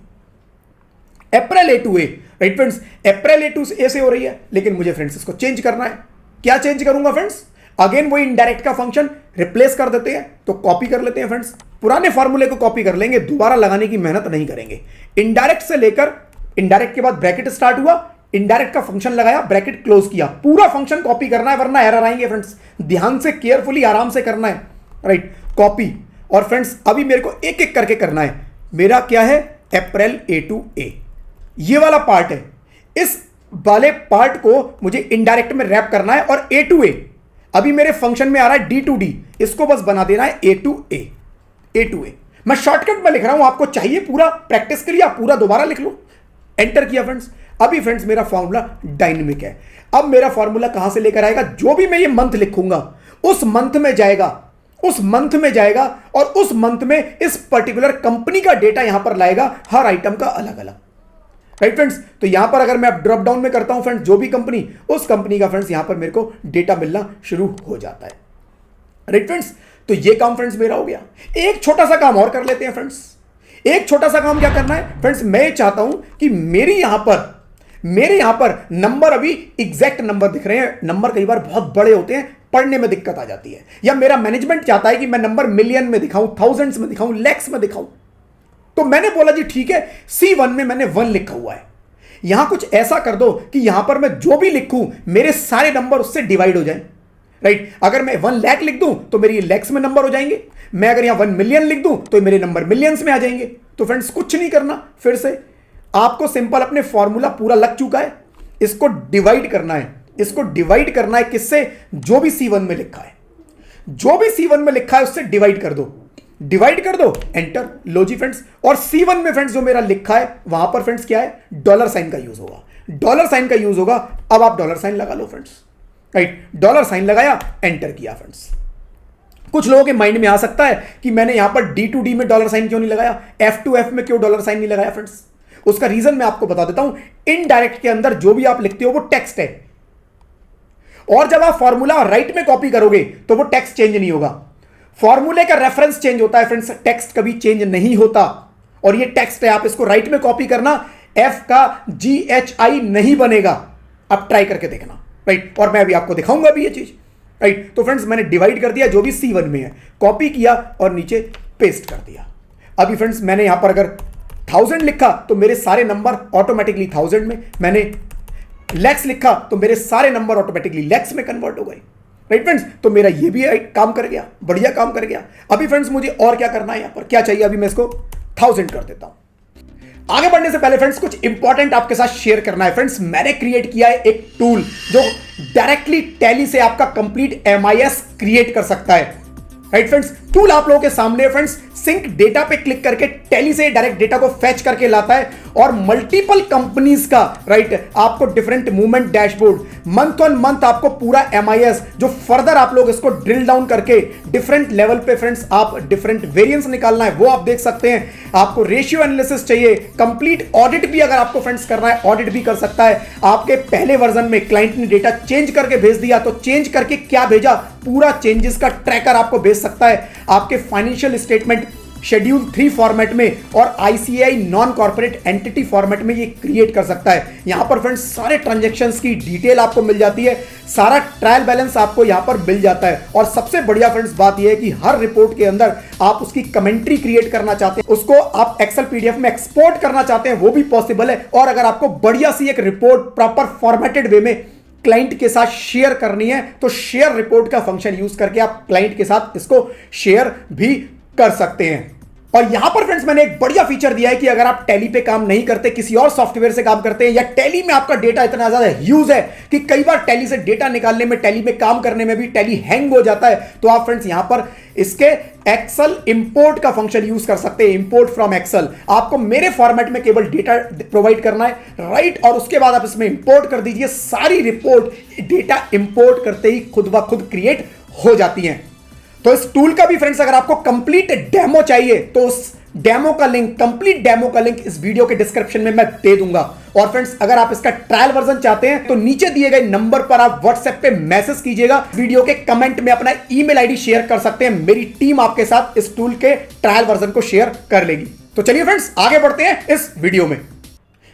अप्रैल A2A, राइट फ्रेंड्स, अप्रैल A2A से हो रही है। लेकिन मुझे फ्रेंड्स इसको चेंज करना है। क्या चेंज करूंगा फ्रेंड्स, अगेन वही इनडायरेक्ट का फंक्शन रिप्लेस कर देते हैं। तो कॉपी कर लेते हैं फ्रेंड्स, पुराने फॉर्मूले को कॉपी कर लेंगे, दोबारा लगाने की मेहनत नहीं करेंगे। इनडायरेक्ट से लेकर, इनडायरेक्ट के बाद ब्रैकेट स्टार्ट हुआ, इनडायरेक्ट का फंक्शन लगाया, ब्रैकेट क्लोज किया, पूरा फंक्शन कॉपी करना है वरना एरर आएंगे फ्रेंड्स। ध्यान से केयरफुली आराम से करना है, राइट, कॉपी। और फ्रेंड्स अभी मेरे को एक एक करके करना है। मेरा क्या है, अप्रैल A2A, ये वाला पार्ट है। इस वाले पार्ट को मुझे इनडायरेक्ट में रैप करना है। और A2A अभी मेरे फंक्शन में आ रहा है D2D, इसको बस बना देना है A2A, A2A। मैं शॉर्टकट में लिख रहा हूं, आपको चाहिए पूरा प्रैक्टिस के लिए आप पूरा दोबारा लिख लो। एंटर किया फ्रेंड्स। अभी फ्रेंड्स मेरा फॉर्मूला डायनेमिक है। अब मेरा फॉर्मूला कहां से लेकर आएगा, जो भी मैं ये मंथ लिखूंगा उस मंथ में जाएगा, उस मंथ में जाएगा और उस मंथ में इस पर्टिकुलर कंपनी का डेटा यहां पर लाएगा, हर आइटम का अलग अलग, राइट फ्रेंड्स। तो यहां पर अगर मैं ड्रॉप डाउन में करता हूं फ्रेंड्स, जो भी कंपनी, उस कंपनी का फ्रेंड्स यहां पर मेरे को डेटा मिलना शुरू हो जाता है, राइट फ्रेंड्स। तो ये काम फ्रेंड्स मेरा हो गया। एक छोटा सा काम और कर लेते हैं फ्रेंड्स। एक छोटा सा काम क्या करना है फ्रेंड्स, मैं चाहता हूं कि मेरे यहां पर नंबर अभी एग्जैक्ट नंबर दिख रहे हैं। नंबर कई बार बहुत बड़े होते हैं, पढ़ने में दिक्कत आ जाती है, या मेरा मैनेजमेंट चाहता है कि मैं नंबर मिलियन में दिखाऊं, थाउजेंड्स में दिखाऊं, लैक्स में दिखाऊं। तो मैंने बोला जी ठीक है, C1 में मैंने 1 लिखा हुआ है, यहां कुछ ऐसा कर दो कि यहां पर मैं जो भी लिखूं मेरे सारे नंबर उससे डिवाइड हो जाएं, राइट। अगर मैं 1 लाख लिख दूं तो मेरे लैक्स में नंबर हो जाएंगे, मैं अगर यहां 1 मिलियन लिख दूं तो मेरे नंबर मिलियंस में आ जाएंगे। तो फ्रेंड्स कुछ नहीं करना, फिर से आपको सिंपल अपने फॉर्मूला पूरा लग चुका है, इसको डिवाइड करना है। इसको डिवाइड करना है किससे? जो भी C1 में लिखा है, जो भी C1 में लिखा है उससे डिवाइड कर दो, डिवाइड कर दो, एंटर। लो जी फ्रेंड्स, और C1 में फ्रेंड्स जो मेरा लिखा है वहां पर फ्रेंड्स क्या है? डॉलर साइन का यूज होगा, डॉलर साइन का यूज होगा। अब आप डॉलर साइन लगा लो फ्रेंड्स, राइट। डॉलर साइन लगाया, एंटर किया फ्रेंड्स। कुछ लोगों के माइंड में आ सकता है कि मैंने यहां पर D2D में डॉलर साइन क्यों नहीं लगाया, F2F में क्यों डॉलर साइन नहीं लगाया फ्रेंड्स? उसका रीजन मैं आपको बता देता हूं। इनडायरेक्ट के अंदर जो भी आप लिखते हो वो टेक्स्ट है, और जब आप फॉर्मूला राइट में कॉपी करोगे तो वो टेक्स्ट चेंज नहीं होगा, फॉर्मूले का रेफरेंस चेंज होता है फ्रेंड्स, टेक्स्ट कभी चेंज नहीं होता। और ये टेक्स्ट है, आप इसको राइट में कॉपी करना, F का GHI नहीं बनेगा, आप ट्राई करके देखना, राइट। और मैं अभी आपको दिखाऊंगा भी ये चीज, राइट। तो फ्रेंड्स मैंने डिवाइड कर दिया जो भी C1 में है, कॉपी किया और नीचे पेस्ट कर दिया। अभी फ्रेंड्स मैंने यहां पर अगर 1000 लिखा तो मेरे सारे नंबर ऑटोमेटिकली 1000 में, मैंने लैक्स लिखा तो मेरे सारे नंबर ऑटोमेटिकली लैक्स में कन्वर्ट हो गए, राइट फ्रेंड्स। तो मेरा ये भी काम कर गया, बढ़िया काम कर गया। अभी फ्रेंड्स मुझे और क्या करना है, यहां पर क्या चाहिए, अभी मैं इसको 1000 कर देता हूं। आगे बढ़ने से पहले फ्रेंड्स कुछ इंपॉर्टेंट आपके साथ शेयर करना है फ्रेंड्स। मैंने क्रिएट किया है एक टूल जो डायरेक्टली टैली से आपका कंप्लीट MIS क्रिएट कर सकता है, राइट फ्रेंड्स। टूल आप लोगों के सामने फ्रेंड्स, सिंक डेटा पे क्लिक करके टैली से डायरेक्ट डेटा को फेच करके लाता है और मल्टीपल कंपनीज का, राइट, आपको different movement dashboard, month on month आपको पूरा MIS, जो फर्दर आप लोग इसको ड्रिल डाउन करके डिफरेंट लेवल पे फ्रेंड्स आप डिफरेंट वेरिएंस निकालना है वो आप देख सकते हैं। आपको रेशियो एनालिसिस चाहिए, कंप्लीट ऑडिट भी अगर आपको फ्रेंड्स करना है ऑडिट भी कर सकता है। आपके पहले वर्जन में क्लाइंट ने डेटा चेंज करके भेज दिया तो चेंज करके क्या भेजा, पूरा चेंजेस का ट्रैकर आपको भेज सकता है। आपके फाइनेंशियल स्टेटमेंट शेड्यूल 3 फॉर्मेट में और ICAI non corporate entity format में ये क्रिएट कर सकता है। यहां पर फ्रेंड्स सारे ट्रांजैक्शंस की डिटेल आपको मिल जाती है, सारा ट्रायल बैलेंस आपको यहां पर मिल जाता है। और सबसे बढ़िया फ्रेंड्स बात यह है कि हर रिपोर्ट के अंदर आप उसकी कमेंट्री क्रिएट करना चाहते हैं, उसको आप एक्सेल PDF में एक्सपोर्ट करना चाहते हैं वो भी पॉसिबल है। और अगर आपको बढ़िया सी एक रिपोर्ट प्रॉपर फॉर्मेटेड वे में क्लाइंट के साथ शेयर करनी है तो शेयर रिपोर्ट का फंक्शन यूज करके आप क्लाइंट के साथ इसको शेयर भी कर सकते हैं। और यहां पर फ्रेंड्स मैंने एक बढ़िया फीचर दिया है कि अगर आप टैली पे काम नहीं करते, किसी और सॉफ्टवेयर से काम करते हैं, या टैली में आपका डेटा इतना ज्यादा ह्यूज है कि कई बार टैली से डेटा निकालने में, टैली में काम करने में भी टैली हैंग हो जाता है, तो आप फ्रेंड्स यहां पर इसके एक्सेल इंपोर्ट का फंक्शन यूज कर सकते हैं। इंपोर्ट फ्रॉम एक्सेल, आपको मेरे फॉर्मेट में केवल डेटा प्रोवाइड करना है, राइट, और उसके बाद आप इसमें इंपोर्ट कर दीजिए। सारी रिपोर्ट डेटा इंपोर्ट करते ही खुद ब खुद क्रिएट हो जाती हैं। तो इस टूल का भी फ्रेंड्स अगर आपको कंप्लीट डेमो चाहिए तो उस डेमो का लिंक, कंप्लीट डेमो का लिंक इस वीडियो के डिस्क्रिप्शन में मैं दे दूंगा। और फ्रेंड्स अगर आप इसका ट्रायल वर्जन चाहते हैं तो नीचे दिए गए नंबर पर आप व्हाट्सएप पे मैसेज कीजिएगा, वीडियो के कमेंट में अपना ईमेल आईडी शेयर कर सकते हैं, मेरी टीम आपके साथ इस टूल के ट्रायल वर्जन को शेयर कर लेगी। तो चलिए फ्रेंड्स आगे बढ़ते हैं इस वीडियो में।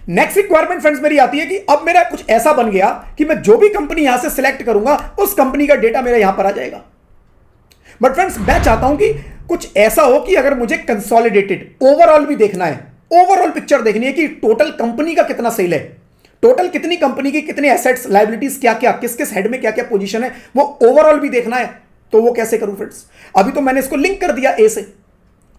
नेक्स्ट रिक्वायरमेंट फ्रेंड्स मेरी आती है कि अब मेरा कुछ ऐसा बन गया कि मैं जो भी कंपनी यहां से सिलेक्ट करूंगा उस कंपनी का डेटा मेरा यहां पर आ जाएगा। बट फ्रेंड्स मैं चाहता हूं कि कुछ ऐसा हो कि अगर मुझे कंसोलिडेटेड ओवरऑल भी देखना है, ओवरऑल पिक्चर देखनी है कि टोटल कंपनी का कितना सेल है, टोटल कितनी कंपनी की कितने एसेट्स, लायबिलिटीज क्या क्या, किस किस हेड में क्या क्या पोजीशन है, वो ओवरऑल भी देखना है। तो वो कैसे करूं फ्रेंड्स? अभी तो मैंने इसको लिंक कर दिया ए से,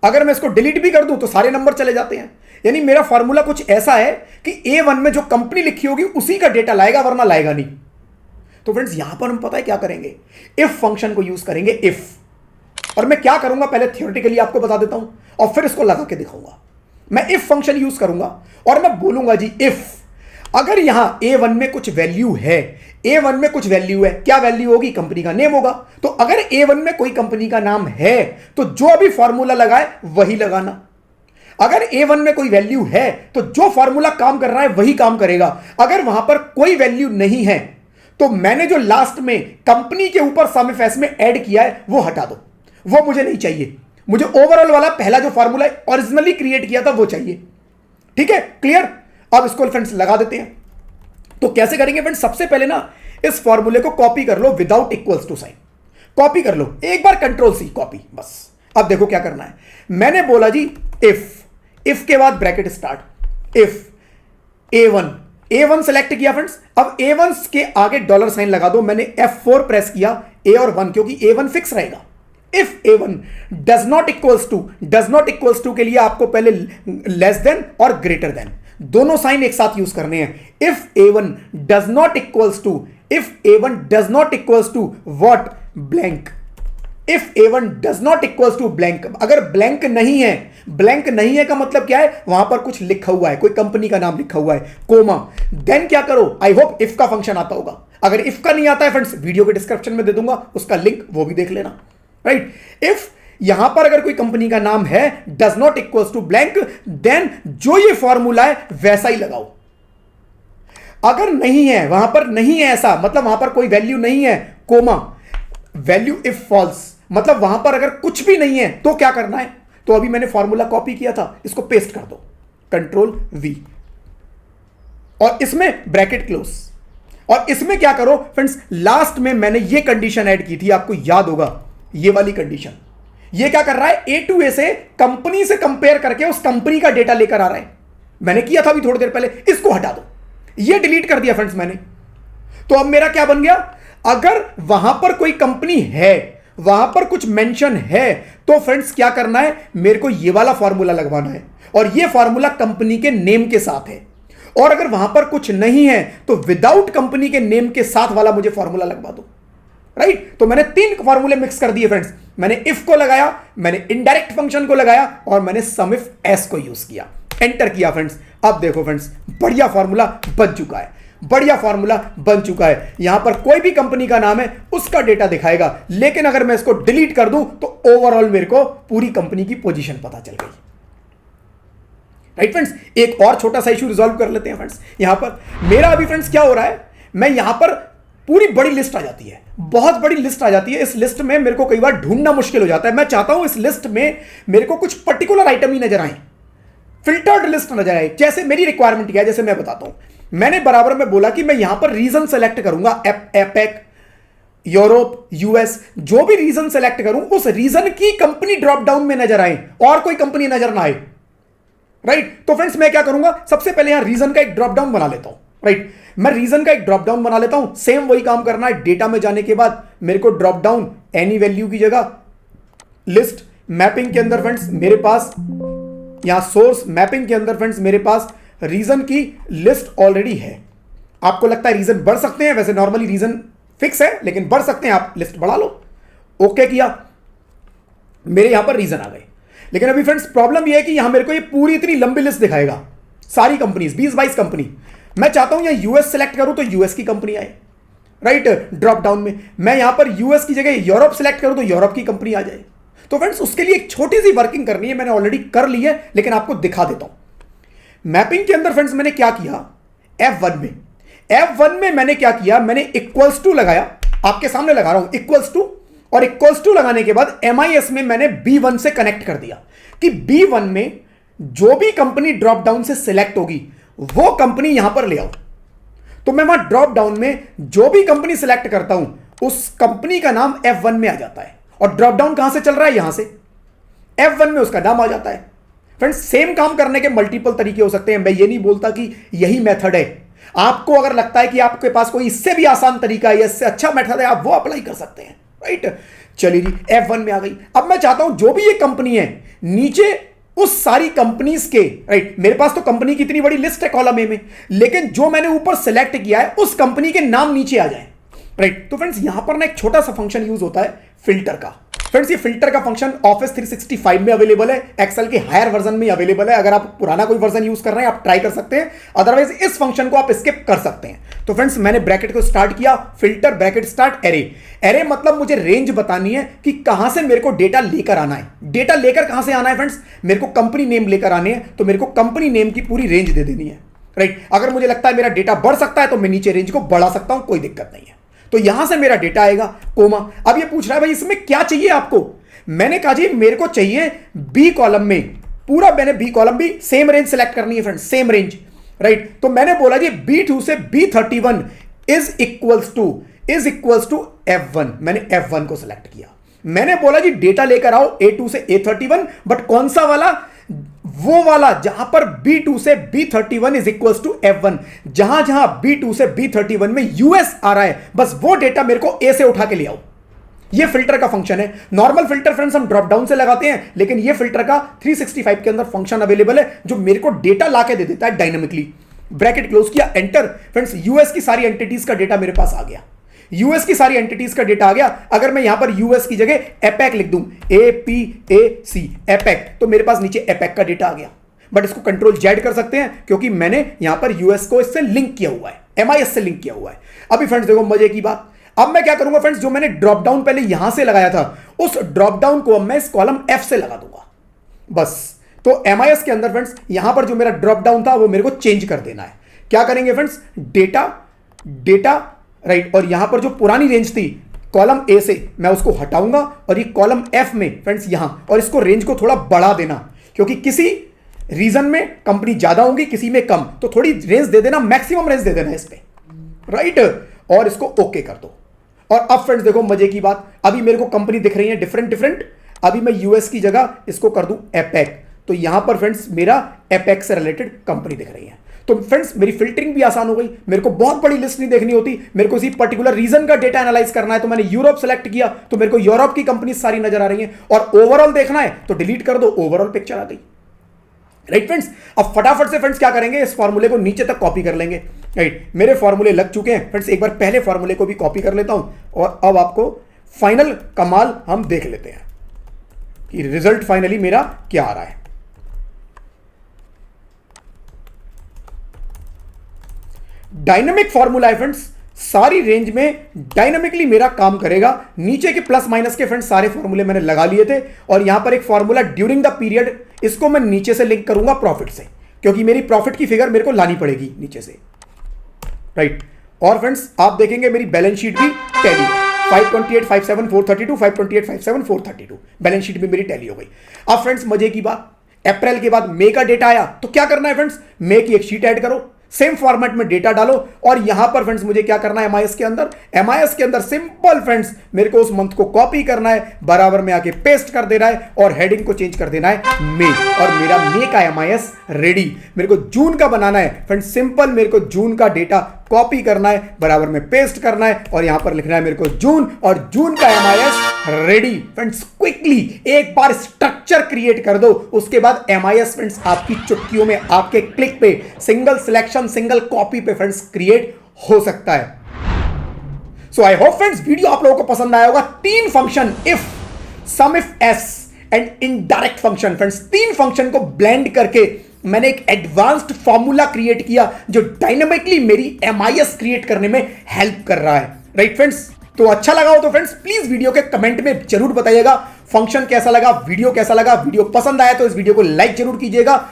अगर मैं इसको डिलीट भी कर दूं तो सारे नंबर चले जाते हैं। यानी मेरा फॉर्मूला कुछ ऐसा है कि A1 में जो कंपनी लिखी होगी उसी का डेटा लाएगा, वरना लाएगा नहीं। तो फ्रेंड्स यहां पर हम पता है क्या करेंगे, इफ फंक्शन को यूज करेंगे, इफ। और मैं क्या करूंगा पहले थियोरेटिकली आपको बता देता हूं और फिर इसको लगा के दिखाऊंगा। मैं इफ फंक्शन यूज करूंगा और मैं बोलूंगा जी इफ अगर यहां A1 में कुछ वैल्यू है, A1 में कुछ वैल्यू है, क्या वैल्यू होगी? कंपनी का नेम होगा। तो अगर A1 में कोई कंपनी का नाम है तो जो अभी फॉर्मूला लगाए वही लगाना। अगर A1 में कोई वैल्यू है तो जो फॉर्मूला काम कर रहा है वही काम करेगा। अगर वहां पर कोई वैल्यू नहीं है तो मैंने जो लास्ट में कंपनी के ऊपर सम इफ एस में ऐड किया है वो हटा दो, वो मुझे नहीं चाहिए। मुझे ओवरऑल वाला पहला जो फॉर्मूला ओरिजिनली क्रिएट किया था वो चाहिए। ठीक है, क्लियर? अब इसको फ्रेंड्स लगा देते हैं। तो कैसे करेंगे फ्रेंड्स? सबसे पहले ना इस फॉर्मूले को कॉपी कर लो without equals to sign. Copy कर लो एक बार, कंट्रोल सी कॉपी, बस। अब देखो क्या करना है, मैंने बोला जी इफ के बाद bracket start, if A1 select किया फ्रेंड्स। अब A1 के आगे डॉलर साइन लगा दो, मैंने F4 प्रेस किया, A और 1, क्योंकि A1 फिक्स रहेगा। If A1 does not equals to के लिए आपको पहले लेस देन और ग्रेटर देन दोनों साइन एक साथ यूज करने हैं। If A1 does not equals to what, blank. If A1 does not equals to blank, अगर ब्लैंक नहीं है का मतलब क्या है, वहां पर कुछ लिखा हुआ है, कोई कंपनी का नाम लिखा हुआ है, कोमा, देन क्या करो, आई होप इफ का फंक्शन आता होगा। अगर इफ का नहीं आता है फ्रेंड्स, वीडियो के डिस्क्रिप्शन में दे दूंगा उसका लिंक, वो भी देख लेना, राइट। इफ यहां पर अगर कोई कंपनी का नाम है, does not equals to blank, then जो ये फॉर्मूला है वैसा ही लगाओ। अगर नहीं है, वहां पर नहीं है ऐसा, मतलब वहां पर कोई वैल्यू नहीं है, कोमा, वैल्यू इफ फॉल्स, मतलब वहां पर अगर कुछ भी नहीं है तो क्या करना है, तो अभी मैंने फॉर्मूला कॉपी किया था, इसको पेस्ट कर दो, कंट्रोल V, और इसमें ब्रैकेट क्लोज। और इसमें क्या करो फ्रेंड्स, लास्ट में मैंने ये कंडीशन ऐड की थी, आपको याद होगा, ये वाली कंडीशन। ये क्या कर रहा है, A to A से कंपनी से कंपेयर करके उस कंपनी का डेटा लेकर आ रहा है। मैंने किया था अभी थोड़ी देर पहले, इसको हटा दो, ये डिलीट कर दिया फ्रेंड्स मैंने। तो अब मेरा क्या बन गया, अगर वहां पर कोई कंपनी है, वहां पर कुछ मेंशन है, तो फ्रेंड्स क्या करना है, मेरे को ये वाला फॉर्मूला लगवाना है, और ये फॉर्मूला कंपनी के नेम के साथ है। और अगर वहां पर कुछ नहीं है तो विदाउट कंपनी के नेम के साथ वाला मुझे फॉर्मूला लगवा दो, राइट। तो मैंने 3 फॉर्मूले मिक्स कर दिए फ्रेंड्स, मैंने इफ को लगाया, मैंने इनडायरेक्ट फंक्शन को लगाया, और मैंने सम इफ एस को यूज किया, एंटर किया फ्रेंड्स। अब देखो फ्रेंड्स, बढ़िया फॉर्मूला बन चुका है, यहां पर कोई भी कंपनी का नाम है उसका डेटा दिखाएगा, लेकिन अगर मैं इसको डिलीट कर दूं तो ओवरऑल मेरे को पूरी कंपनी की पोजीशन पता चल गई, राइट फ्रेंड्स। एक और छोटा सा इशू रिजॉल्व कर लेते हैं फ्रेंड्स। यहां पर मेरा अभी फ्रेंड्स क्या हो रहा है, मैं यहां पर पूरी बड़ी लिस्ट आ जाती है, बहुत बड़ी लिस्ट आ जाती है। इस लिस्ट में मेरे को कई बार ढूंढना मुश्किल हो जाता है। मैं चाहता हूं इस लिस्ट में मेरे को कुछ पर्टिकुलर आइटम ही नजर आए, फिल्टर्ड लिस्ट नजर आए, जैसे मेरी रिक्वायरमेंट क्या है, जैसे मैं बताता हूं। मैंने बराबर में बोला कि मैं यहां पर रीजन सेलेक्ट करूंगा, एपेक, यूरोप, यूएस, जो भी रीजन सेलेक्ट करूं उस रीजन की कंपनी ड्रॉप डाउन में नजर आए और कोई कंपनी नजर ना आए, राइट। तो फ्रेंड्स मैं क्या करूंगा, सबसे पहले यहां रीजन का एक ड्रॉप डाउन बना लेता हूं, राइट। मैं रीजन का एक ड्रॉप डाउन बना लेता हूं, सेम वही काम करना है। डेटा में जाने के बाद मेरे को ड्रॉप डाउन एनी वैल्यू की जगह लिस्ट मैपिंग के अंदर फ्रेंड्स मेरे पास, यहां सोर्स मैपिंग के अंदर फ्रेंड्स मेरे पास रीजन की लिस्ट ऑलरेडी है। आपको लगता है रीजन बढ़ सकते हैं, वैसे नॉर्मली रीजन फिक्स है, लेकिन बढ़ सकते हैं, आप लिस्ट बढ़ा लो। ओके किया, मेरे यहां पर रीजन आ गए। लेकिन अभी फ्रेंड्स प्रॉब्लम यह है कि यहां मेरे को ये पूरी इतनी लंबी लिस्ट दिखाएगा, सारी कंपनीज, 20-22 कंपनी। मैं चाहता हूं यहां यूएस सेलेक्ट करूं तो यूएस की कंपनी आए, राइट, ड्रॉप डाउन में। मैं यहां पर यूएस की जगह यूरोप सेलेक्ट करूं तो यूरोप की कंपनी आ जाए। तो फ्रेंड्स उसके लिए एक छोटी सी वर्किंग करनी है, मैंने ऑलरेडी कर ली है, लेकिन आपको दिखा देता हूं। मैपिंग के अंदर फ्रेंड्स मैंने क्या किया, F1 में मैंने क्या किया, मैंने इक्वल्स टू लगाया, आपके सामने लगा रहा हूं इक्वल्स टू, और इक्वल्स टू लगाने के बाद MIS में मैंने B1 से कनेक्ट कर दिया कि B1 में जो भी कंपनी ड्रॉप डाउन से सिलेक्ट होगी वो कंपनी यहां पर ले आओ। तो मैं वहां ड्रॉप डाउन में जो भी कंपनी सिलेक्ट करता हूं उस कंपनी का नाम F1 में आ जाता है, और ड्रॉप डाउन कहां से चल रहा है, यहां से F1 में उसका नाम आ जाता है। फ्रेंड्स सेम काम करने के मल्टीपल तरीके हो सकते हैं, मैं ये नहीं बोलता कि यही मेथड है। आपको अगर लगता है कि आपके पास कोई इससे भी आसान तरीका है, इससे अच्छा मेथड है, आप वो अप्लाई कर सकते हैं, राइट। चलिए जी, F1 में आ गई। अब मैं चाहता हूं जो भी ये कंपनी है नीचे उस सारी कंपनीज के, राइट, मेरे पास तो कंपनी की इतनी बड़ी लिस्ट है कॉलम ए में, लेकिन जो मैंने ऊपर सेलेक्ट किया है उस कंपनी के नाम नीचे आ जाए, राइट। तो फ्रेंड्स यहां पर ना एक छोटा सा फंक्शन यूज होता है फिल्टर का। फ्रेंड्स ये फिल्टर का फंक्शन ऑफिस 365 में अवेलेबल है, एक्सेल के हायर वर्जन में अवेलेबल है। अगर आप पुराना कोई वर्जन यूज कर रहे हैं आप ट्राई कर सकते हैं, अदरवाइज इस फंक्शन को आप स्किप कर सकते हैं। तो फ्रेंड्स मैंने ब्रैकेट को स्टार्ट किया, फिल्टर ब्रैकेट स्टार्ट एरे मतलब मुझे रेंज बतानी है कि कहां से मेरे को डेटा लेकर आना है। डेटा लेकर कहां से आना है फ्रेंड्स, मेरे को कंपनी नेम लेकर आने हैं, तो मेरे को कंपनी नेम की पूरी रेंज दे देनी है, राइट। अगर मुझे लगता है मेरा डेटा बढ़ सकता है तो मैं नीचे रेंज को बढ़ा सकता हूं, कोई दिक्कत नहीं है। तो यहां से मेरा डेटा आएगा, कोमा। अब ये पूछ रहा है भाई इसमें क्या चाहिए आपको, मैंने कहा जी मेरे को चाहिए बी कॉलम में पूरा, मैंने बी कॉलम भी सेम रेंज सेलेक्ट करनी है फ्रेंड्स, सेम रेंज, राइट। तो मैंने बोला जी B2 से B31 is equals to is equals to F1। मैंने F1 को सिलेक्ट किया। मैंने बोला जी डेटा लेकर आओ A2 से A31, बट कौन सा वाला? वो वाला जहां पर B2 से B31 is equals to F1। जहां जहां B2 से B31 में US आ रहा है, बस वो डेटा मेरे को A से उठा के ले आओ। ये फिल्टर का फंक्शन है। नॉर्मल फिल्टर फ्रेंड्स हम ड्रॉप डाउन से लगाते हैं, लेकिन ये फिल्टर का 365 के अंदर फंक्शन अवेलेबल है जो मेरे को डेटा लाके दे देता है डायनामिकली। ब्रैकेट क्लोज किया, एंटर। फ्रेंड्स यूएस की सारी एंटिटीज का डेटा मेरे पास आ गया। यूएस की सारी एंटिटीज का डेटा आ गया। अगर मैं यहां पर यूएस की जगह एपेक लिख दूं, APAC एपेक, तो मेरे पास नीचे एपेक का डेटा आ गया। बट इसको कंट्रोल जेड कर सकते हैं क्योंकि मैंने यहां पर यूएस को इससे लिंक किया हुआ है, MIS से लिंक किया हुआ है। अभी फ्रेंड्स देखो मजे की बात, अब मैं क्या करूंगा फ्रेंड्स, जो मैंने ड्रॉप डाउन पहले यहां से लगाया था, उस ड्रॉप डाउन को अब मैं इस कॉलम F से लगा दूंगा बस। तो MIS के अंदर फ्रेंड्स यहां पर जो मेरा ड्रॉप डाउन था वो मेरे को चेंज कर देना है। क्या करेंगे फ्रेंड्स, डेटा राइट, और यहां पर जो पुरानी रेंज थी कॉलम A से मैं उसको हटाऊंगा और ये कॉलम F में फ्रेंड्स यहां, और इसको रेंज को थोड़ा बढ़ा देना क्योंकि किसी रीजन में कंपनी ज्यादा होंगी, किसी में कम, तो थोड़ी रेंज दे देना, मैक्सिमम रेंज दे देना इस पे राइट, और इसको ओके कर दो। और अब फ्रेंड्स देखो मजे की बात, अभी मेरे को कंपनी दिख रही है डिफरेंट। अभी मैं यूएस की जगह इसको कर दूं एपेक, तो यहां पर फ्रेंड्स मेरा एपेक से रिलेटेड कंपनी दिख रही है। तो फ्रेंड्स मेरी फिल्टरिंग भी आसान हो गई, मेरे को बहुत बड़ी लिस्ट नहीं देखनी होती, मेरे को इसी पर्टिकुलर रीजन का डेटा एनालाइज करना है। तो मैंने यूरोप सेलेक्ट किया तो मेरे को यूरोप की कंपनी सारी नजर आ रही है, और ओवरऑल देखना है तो डिलीट कर दो, ओवरऑल पिक्चर आ गई राइट फ्रेंड्स। अब फटाफट से फ्रेंड्स क्या करेंगे, इस फॉर्मूले को नीचे तक कॉपी कर लेंगे राइट। मेरे फॉर्मूले लग चुके हैं फ्रेंड्स, एक बार पहले फॉर्मूले को भी कॉपी कर लेता हूं, और अब आपको फाइनल कमाल हम देख लेते हैं कि रिजल्ट फाइनली मेरा क्या आ रहा है। डायनामिक फॉर्मूला है फ्रेंड्स, सारी रेंज में डायनामिकली मेरा काम करेगा। नीचे के प्लस माइनस के फ्रेंड्स सारे फॉर्मूले मैंने लगा लिए थे, और यहां पर एक फॉर्मूला ड्यूरिंग द पीरियड, इसको मैं नीचे से लिंक करूंगा प्रॉफिट से, क्योंकि मेरी प्रॉफिट की फिगर मेरे को लानी पड़ेगी नीचे से राइट। और फ्रेंड्स आप देखेंगे मेरी बैलेंस शीट भी टैली 528 57 432 528 57 432 बैलेंस शीट भी मेरी टैली हो गई। अब फ्रेंड्स मजे की बात, अप्रैल के बाद मई का डेटा आया, तो क्या करना है फ्रेंड्स, मई की एक शीट ऐड करो, सेम फॉर्मेट में डेटा डालो, और यहां पर फ्रेंड्स मुझे क्या करना है, MIS के अंदर सिंपल फ्रेंड्स मेरे को उस मंथ को कॉपी करना है, बराबर में आके पेस्ट कर देना है, और हेडिंग को चेंज कर देना है मई, और मेरा मई का MIS रेडी। मेरे को जून का बनाना है फ्रेंड्स, सिंपल मेरे को जून का डेटा कॉपी करना है, बराबर में पेस्ट करना है, और यहां पर लिखना है मेरे को जून, और जून का MIS रेडी। फ्रेंड्स क्विकली एक बार स्ट्रक्चर क्रिएट कर दो, उसके बाद MIS फ्रेंड्स आपकी चुटकियों में, आपके क्लिक पे, सिंगल सिलेक्शन सिंगल कॉपी पे फ्रेंड्स क्रिएट हो सकता है। So I hope friends video आप लोगों को पसंद आया होगा। 3 function, if, sum if, S and indirect function, friends 3 function को ब्लेंड करके मैंने एक एडवांस्ड फॉर्मूला क्रिएट किया जो डायनामिकली मेरी MIS क्रिएट करने में हेल्प कर रहा है राइट फ्रेंड्स। तो अच्छा लगा हो तो फ्रेंड्स प्लीज वीडियो के कमेंट में जरूर बताइएगा फंक्शन कैसा लगा, वीडियो कैसा लगा। वीडियो पसंद आया तो इस वीडियो को लाइक जरूर कीजिएगा।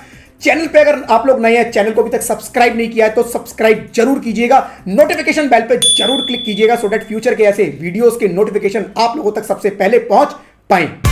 चैनल पे अगर आप लोग नए हैं, चैनल को अभी तक सब्सक्राइब नहीं किया है तो सब्सक्राइब जरूर कीजिएगा, नोटिफिकेशन बेल पे जरूर क्लिक कीजिएगा, सो दैट फ्यूचर के ऐसे वीडियोस के नोटिफिकेशन आप लोगों तक सबसे पहले पहुंच पाए।